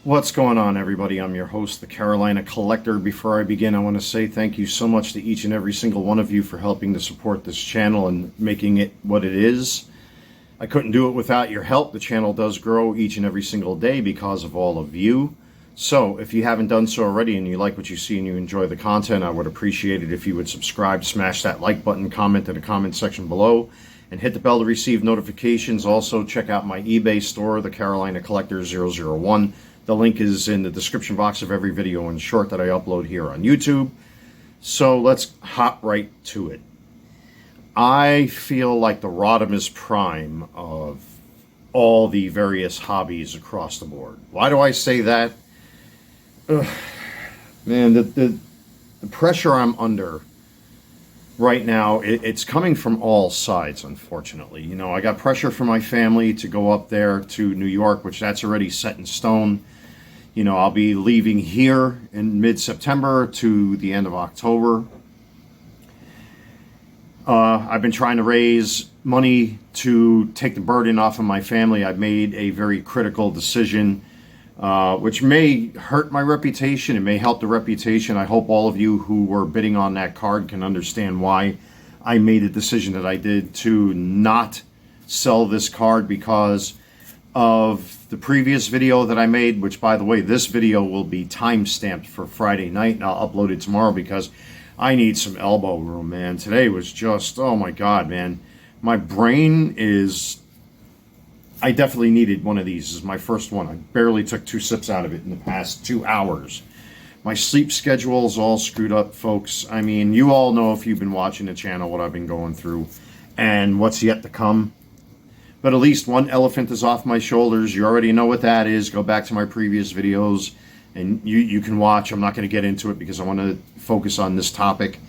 What's going on, everybody? I'm your host, the Carolina Collector. Before I begin, I want to say thank you so much to each and every single one of you for helping to support this channel and making it what it is. I couldn't do it without your help. The channel does grow each and every single day because of all of you. So if you haven't done so already and you like what you see and you enjoy the content, I would appreciate it if you would subscribe, smash that like button, comment in the comment section below, and hit the bell to receive notifications. Also, check out my eBay store, the Carolina Collector 001. The link is in the description box of every video and short that I upload here on YouTube. So let's hop right to it. I feel like the Rodimus Prime of all the various hobbies across the board. Why do I say that? Man, the pressure I'm under right now, it's coming from all sides, unfortunately. You know, I got pressure from my family to go up there to New York, which that's already set in stone. You know, I'll be leaving here in mid-September to the end of October. I've been trying to raise money to take the burden off of my family. I've made a very critical decision, which may hurt my reputation. It may help the reputation. I hope all of you who were bidding on that card can understand why I made the decision that I did to not sell this card because of the previous video that I made, which, by the way, this video will be time-stamped for Friday night, and I'll upload it tomorrow because I need some elbow room, man. Today was just, oh my God, man. My brain is... I definitely needed one of these. This is my first one. I barely took 2 sips out of it in the past 2 hours. My sleep schedule is all screwed up, folks. I mean, you all know if you've been watching the channel what I've been going through and what's yet to come. But at least one elephant is off my shoulders. You already know what that is. Go back to my previous videos and you can watch. I'm not going to get into it because I want to focus on this topic.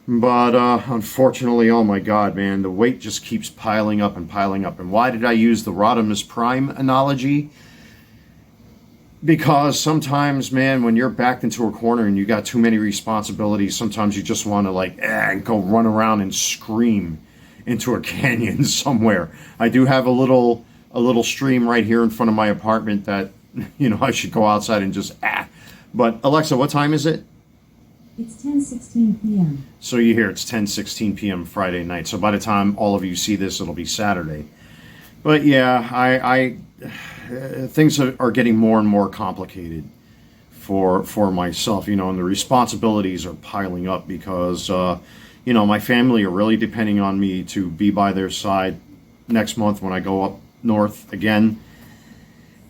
But unfortunately, oh my God, man, the weight just keeps piling up and piling up. And why did I use the Rodimus Prime analogy? Because sometimes, man, when you're backed into a corner and you got too many responsibilities, sometimes you just want to go run around and scream into a canyon somewhere. I do have a little stream right here in front of my apartment that, you know, I should go outside and just But Alexa, what time is it? It's 10:16 p.m. So you hear it's 10:16 p.m. Friday night. So by the time all of you see this, it'll be Saturday. But yeah, I things are getting more and more complicated for myself, you know, and the responsibilities are piling up because you know, my family are really depending on me to be by their side next month when I go up north again.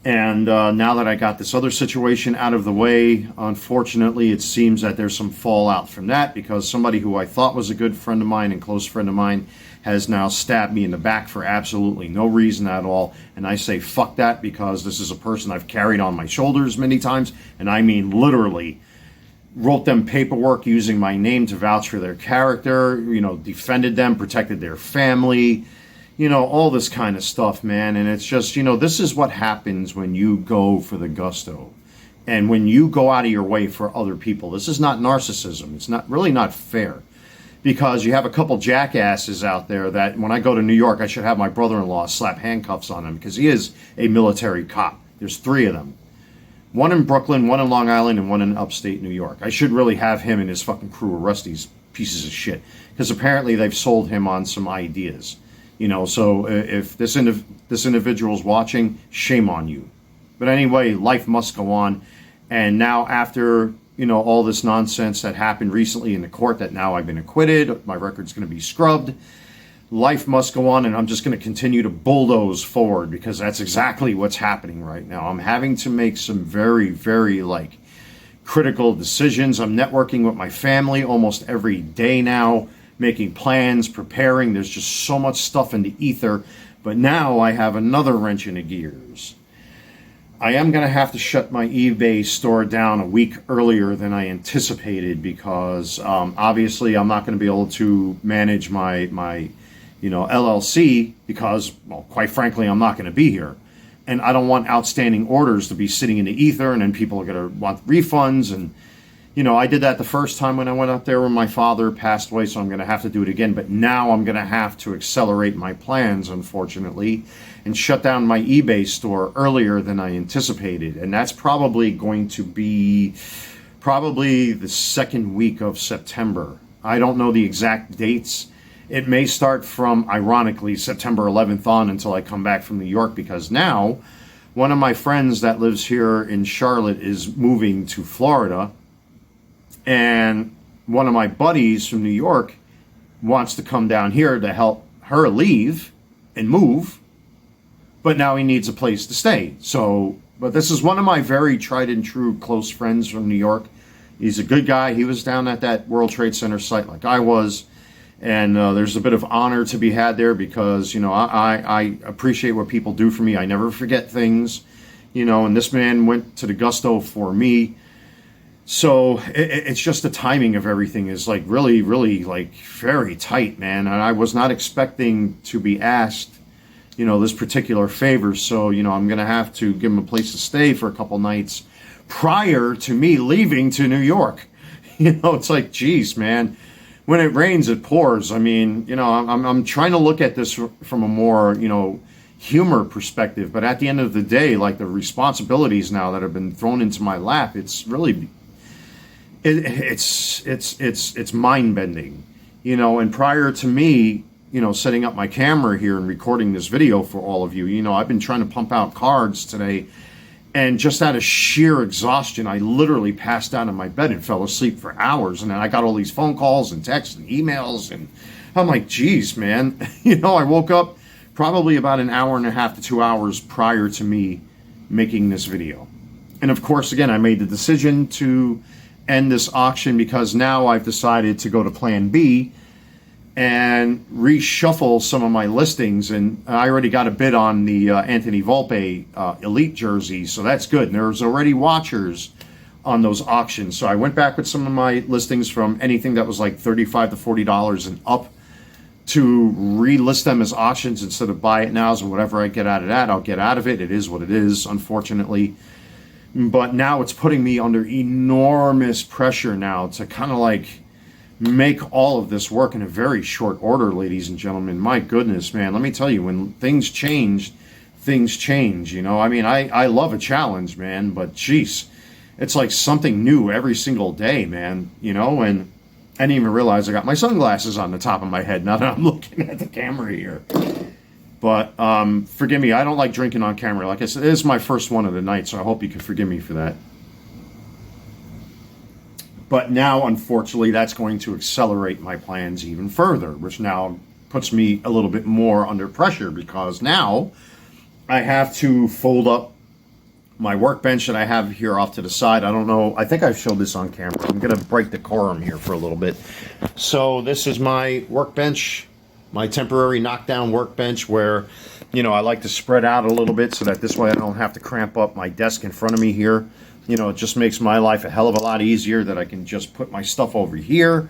And now that I got this other situation out of the way, unfortunately, it seems that there's some fallout from that because somebody who I thought was a good friend of mine and close friend of mine has now stabbed me in the back for absolutely no reason at all. And I say fuck that because this is a person I've carried on my shoulders many times, and I mean literally wrote them paperwork using my name to vouch for their character, you know, defended them, protected their family, you know, all this kind of stuff, man. And it's just, you know, this is what happens when you go for the gusto and when you go out of your way for other people. This is not narcissism. It's not really not fair because you have a couple jackasses out there that when I go to New York, I should have my brother-in-law slap handcuffs on him because he is a military cop. There's 3 of them. One in Brooklyn, one in Long Island, and one in upstate New York. I should really have him and his fucking crew arrest these pieces of shit because apparently they've sold him on some ideas. You know, so if this individual's watching, shame on you. But anyway, life must go on. And now after, you know, all this nonsense that happened recently in the court that now I've been acquitted, my record's going to be scrubbed. Life must go on, and I'm just going to continue to bulldoze forward because that's exactly what's happening right now. I'm having to make some very, very, critical decisions. I'm networking with my family almost every day now, making plans, preparing. There's just so much stuff in the ether. But now I have another wrench in the gears. I am going to have to shut my eBay store down a week earlier than I anticipated because obviously I'm not going to be able to manage my LLC because, well, quite frankly, I'm not going to be here. And I don't want outstanding orders to be sitting in the ether and then people are going to want refunds and I did that the first time when I went up there when my father passed away, so I'm going to have to do it again. But now I'm going to have to accelerate my plans, unfortunately, and shut down my eBay store earlier than I anticipated. And that's probably going to be probably the second week of September. I don't know the exact dates. It may start from, ironically, September 11th on until I come back from New York, because now one of my friends that lives here in Charlotte is moving to Florida. And one of my buddies from New York wants to come down here to help her leave and move, but now he needs a place to stay. So, but this is one of my very tried and true close friends from New York. He's a good guy. He was down at that World Trade Center site like I was. And there's a bit of honor to be had there because, I appreciate what people do for me. I never forget things, and this man went to the gusto for me. So it's just the timing of everything is like really, really like very tight, man. And I was not expecting to be asked, this particular favor. So, I'm going to have to give him a place to stay for a couple nights prior to me leaving to New York. It's like, geez, man, when it rains, it pours. I mean, I'm trying to look at this from a more, humor perspective. But at the end of the day, like the responsibilities now that have been thrown into my lap, it's really it's mind bending, and prior to me, setting up my camera here and recording this video for all of you, I've been trying to pump out cards today, and just out of sheer exhaustion, I literally passed out in my bed and fell asleep for hours. And then I got all these phone calls and texts and emails, and I'm like, geez, man, I woke up probably about an hour and a half to 2 hours prior to me making this video. And of course, again, I made the decision to end this auction because now I've decided to go to plan B and reshuffle some of my listings. And I already got a bid on the Anthony Volpe Elite jersey, so that's good. And there's already watchers on those auctions. So I went back with some of my listings from anything that was like $35 to $40 and up to relist them as auctions instead of buy it nows, and whatever I get out of that, I'll get out of it. It is what it is, unfortunately. But now it's putting me under enormous pressure now to kind of like make all of this work in a very short order, ladies and gentlemen. My goodness, man, let me tell you, when things change, things change, I mean, I love a challenge, man, but geez, it's like something new every single day, man, and I didn't even realize I got my sunglasses on the top of my head now that I'm looking at the camera here. But forgive me, I don't like drinking on camera. Like I said, this is my first one of the night, so I hope you can forgive me for that. But now, unfortunately, that's going to accelerate my plans even further, which now puts me a little bit more under pressure because now I have to fold up my workbench that I have here off to the side. I don't know. I think I've showed this on camera. I'm going to break decorum here for a little bit. So this is my workbench, my temporary knockdown workbench where, I like to spread out a little bit so that this way I don't have to cramp up my desk in front of me here. It just makes my life a hell of a lot easier that I can just put my stuff over here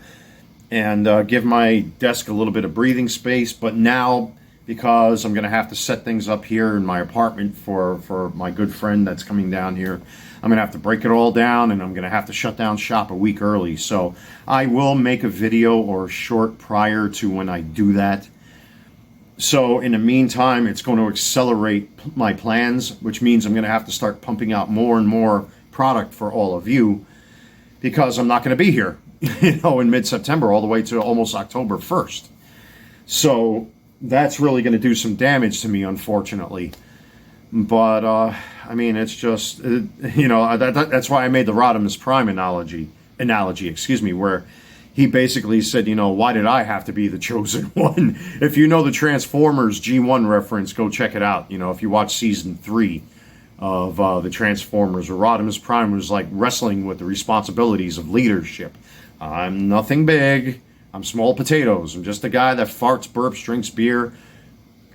and give my desk a little bit of breathing space. But now, because I'm going to have to set things up here in my apartment for my good friend that's coming down here, I'm going to have to break it all down, and I'm going to have to shut down shop a week early. So I will make a video or short prior to when I do that. So in the meantime, it's going to accelerate my plans, which means I'm going to have to start pumping out more and more product for all of you because I'm not going to be here, in mid-September all the way to almost October 1st. So that's really going to do some damage to me, unfortunately. But, I mean, it's just, that's why I made the Rodimus Prime analogy, where he basically said, why did I have to be the chosen one? If you know the Transformers G1 reference, go check it out. If you watch season 3 of the Transformers, where Rodimus Prime was like wrestling with the responsibilities of leadership. I'm nothing big. I'm small potatoes. I'm just a guy that farts, burps, drinks beer,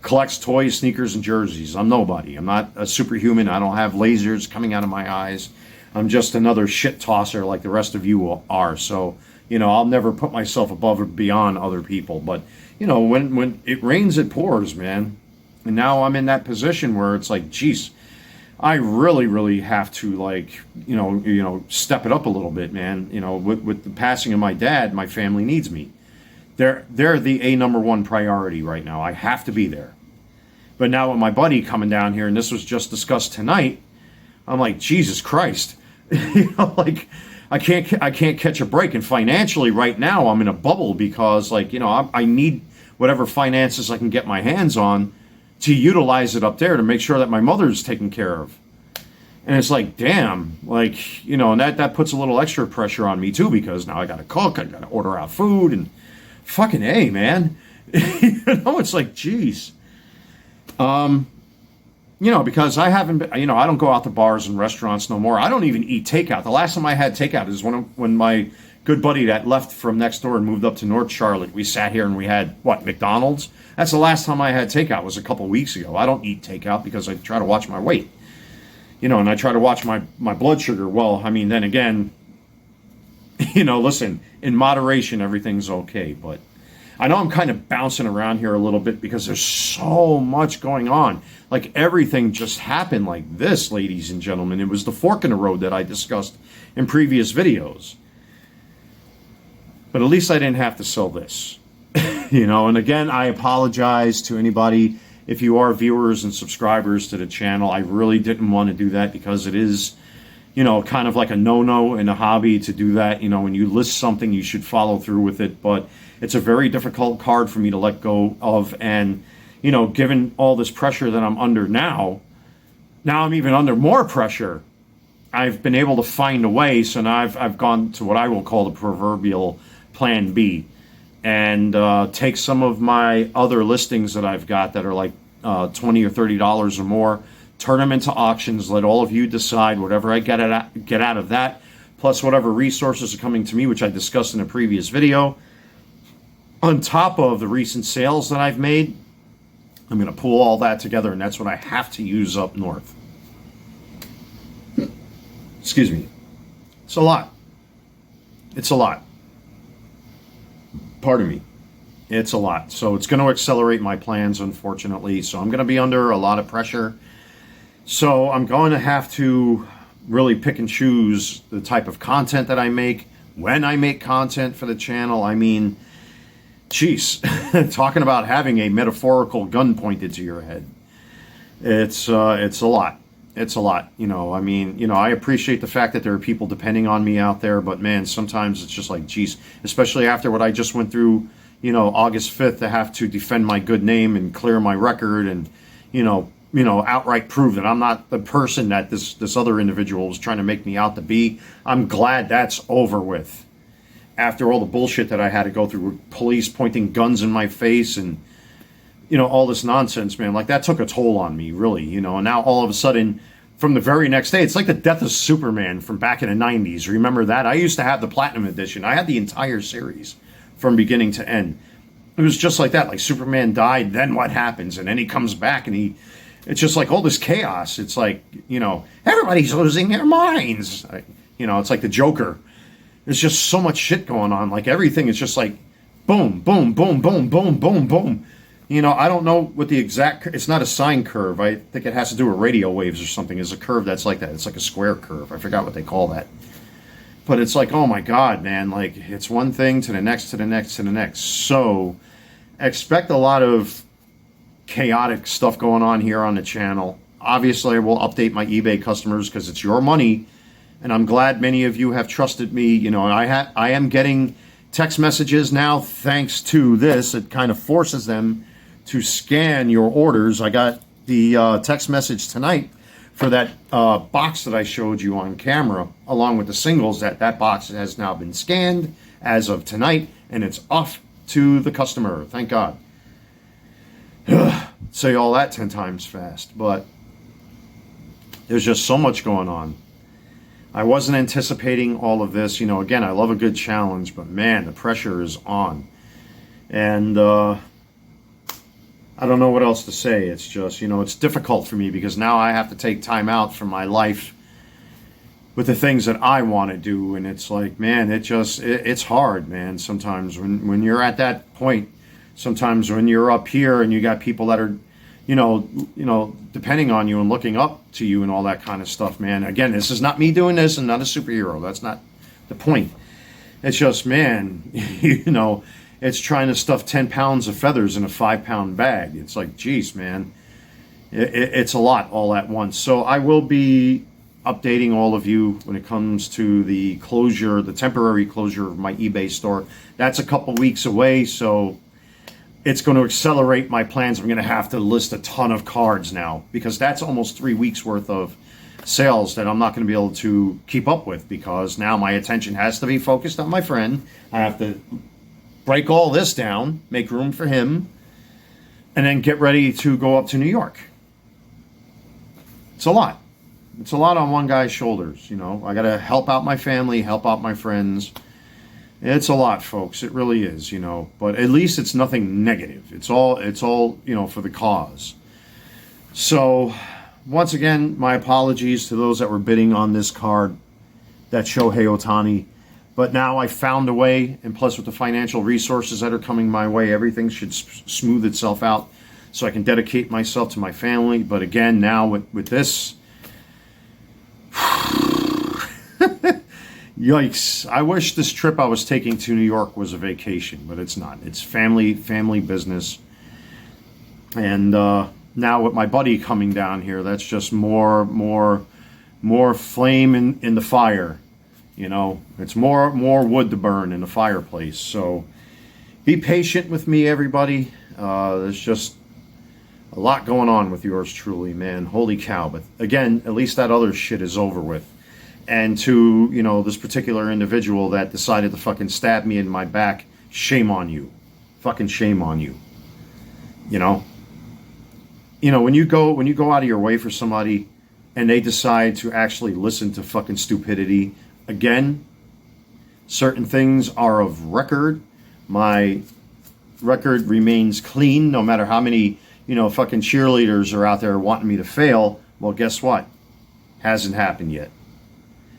collects toys, sneakers, and jerseys. I'm nobody. I'm not a superhuman. I don't have lasers coming out of my eyes. I'm just another shit tosser like the rest of you are. So, I'll never put myself above or beyond other people. But, when it rains, it pours, man. And now I'm in that position where it's like, geez, I really, really have to, like, step it up a little bit, man. With the passing of my dad, my family needs me. They're the number one priority right now. I have to be there. But now with my buddy coming down here, and this was just discussed tonight, I'm like, Jesus Christ, like I can't catch a break. And financially, right now, I'm in a bubble because, like, I need whatever finances I can get my hands on to utilize it up there to make sure that my mother's taken care of. And it's like, damn, like, and that puts a little extra pressure on me too, because now I got to cook, I got to order out food, and fucking A, man. It's like, geez. Because I haven't been, I don't go out to bars and restaurants no more. I don't even eat takeout. The last time I had takeout is when my good buddy that left from next door and moved up to North Charlotte, we sat here and we had, McDonald's? That's the last time I had takeout, was a couple weeks ago. I don't eat takeout because I try to watch my weight. And I try to watch my blood sugar. Well, I mean, then again, listen, in moderation, everything's okay. But I know I'm kind of bouncing around here a little bit because there's so much going on. Like, everything just happened like this, ladies and gentlemen. It was the fork in the road that I discussed in previous videos. But at least I didn't have to sell this. And again, I apologize to anybody if you are viewers and subscribers to the channel. I really didn't want to do that because it is, kind of like a no-no in a hobby to do that. When you list something, you should follow through with it. But it's a very difficult card for me to let go of. And, given all this pressure that I'm under now I'm even under more pressure. I've been able to find a way. So now I've gone to what I will call the proverbial plan B. And take some of my other listings that I've got that are like $20 or $30 or more, turn them into auctions, let all of you decide whatever I get out of that, plus whatever resources are coming to me, which I discussed in a previous video. On top of the recent sales that I've made, I'm going to pull all that together, and that's what I have to use up north. Excuse me. It's a lot. It's a lot. Pardon me. It's a lot. So it's going to accelerate my plans, unfortunately. So I'm going to be under a lot of pressure. So I'm going to have to really pick and choose the type of content that I make, when I make content for the channel. I mean, geez, talking about having a metaphorical gun pointed to your head. It's a lot. It's a lot. I appreciate the fact that there are people depending on me out there, but man, sometimes it's just like, geez, especially after what I just went through, August 5th, to have to defend my good name and clear my record and, outright prove that I'm not the person that this other individual was trying to make me out to be. I'm glad that's over with. After all the bullshit that I had to go through with police pointing guns in my face and, all this nonsense, man, like that took a toll on me, really, and now all of a sudden, from the very next day, it's like the death of Superman from back in the 90s. Remember that? I used to have the Platinum Edition. I had the entire series from beginning to end. It was just like that. Like, Superman died, then what happens? And then he comes back and it's just like all this chaos. It's like, everybody's losing their minds. It's like the Joker. There's just so much shit going on. Like, everything is just like boom, boom, boom, boom, boom, boom, boom. I don't know what the exact, it's not a sine curve. I think it has to do with radio waves or something. It's a curve that's like that. It's like a square curve. I forgot what they call that. But it's like, oh my God, man, like it's one thing to the next, to the next, to the next. So expect a lot of chaotic stuff going on here on the channel. Obviously, I will update my eBay customers because it's your money. And I'm glad many of you have trusted me. And I am getting text messages now thanks to this. It kind of forces them to scan your orders. I got the text message tonight for that box that I showed you on camera, along with the singles, that box has now been scanned as of tonight, and it's off to the customer. Thank God. Say all that 10 times fast, but there's just so much going on. I wasn't anticipating all of this. Again, I love a good challenge, but man, the pressure is on. And I don't know what else to say. It's just, it's difficult for me because now I have to take time out from my life with the things that I want to do. And it's like, man, it's hard, man. Sometimes when you're at that point, sometimes when you're up here and you got people that are, depending on you and looking up to you and all that kind of stuff, man. Again, this is not me doing this and not a superhero. That's not the point. It's just, man, it's trying to stuff 10 pounds of feathers in a 5-pound bag. It's like, geez, man, it's a lot all at once. So I will be updating all of you when it comes to the temporary closure of my eBay store. That's a couple weeks away, so it's going to accelerate my plans. I'm going to have to list a ton of cards now because that's almost 3 weeks worth of sales that I'm not going to be able to keep up with because now my attention has to be focused on my friend. I have to break all this down, make room for him, and then get ready to go up to New York. It's a lot. It's a lot on one guy's shoulders. I got to help out my family, help out my friends. It's a lot, folks. It really is, but at least it's nothing negative. It's all, for the cause. So once again, my apologies to those that were bidding on this card, that Shohei Ohtani. But now I found a way, and plus with the financial resources that are coming my way, everything should smooth itself out so I can dedicate myself to my family. But again, now with this, yikes. I wish this trip I was taking to New York was a vacation, but it's not. It's family business. And now with my buddy coming down here, that's just more flame in the fire. It's more wood to burn in the fireplace. So be patient with me, everybody. There's just a lot going on with yours truly, man. Holy cow. But again, at least that other shit is over with. And to, this particular individual that decided to fucking stab me in my back, shame on you. Fucking shame on you. When you go out of your way for somebody and they decide to actually listen to fucking stupidity, again, certain things are of record. My record remains clean no matter how many, fucking cheerleaders are out there wanting me to fail. Well, guess what? Hasn't happened yet.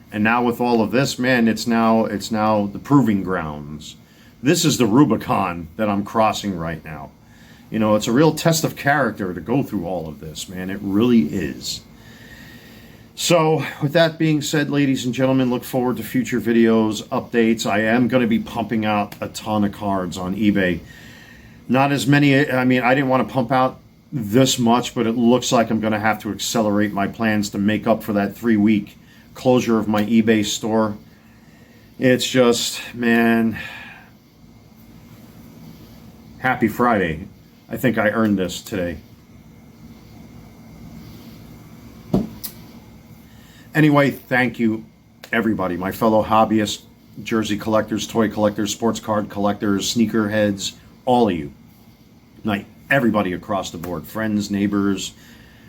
And now with all of this, man, it's now the proving grounds. This is the Rubicon that I'm crossing right now. It's a real test of character to go through all of this, man. It really is. So with that being said, ladies and gentlemen, look forward to future videos, updates. I am going to be pumping out a ton of cards on eBay. Not as many. I didn't want to pump out this much, but it looks like I'm going to have to accelerate my plans to make up for that 3-week closure of my eBay store. It's just, man, happy Friday. I think I earned this today. Anyway, thank you, everybody, my fellow hobbyists, jersey collectors, toy collectors, sports card collectors, sneakerheads, all of you. Like everybody across the board, friends, neighbors,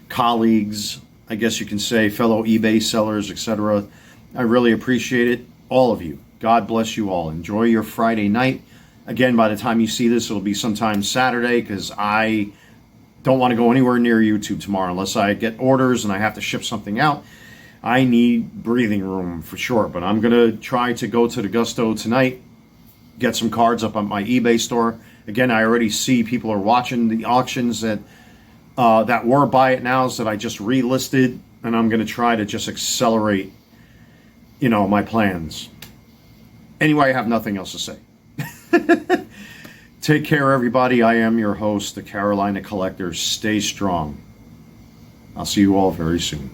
colleagues, I guess you can say fellow eBay sellers, etc. I really appreciate it. All of you. God bless you all. Enjoy your Friday night. Again, by the time you see this, it'll be sometime Saturday because I don't want to go anywhere near YouTube tomorrow unless I get orders and I have to ship something out. I need breathing room for sure, but I'm going to try to go to the Gusto tonight, get some cards up on my eBay store. Again, I already see people are watching the auctions that were buy it nows that I just relisted, and I'm going to try to just accelerate, my plans. Anyway, I have nothing else to say. Take care, everybody. I am your host, the Carolina Collector. Stay strong. I'll see you all very soon.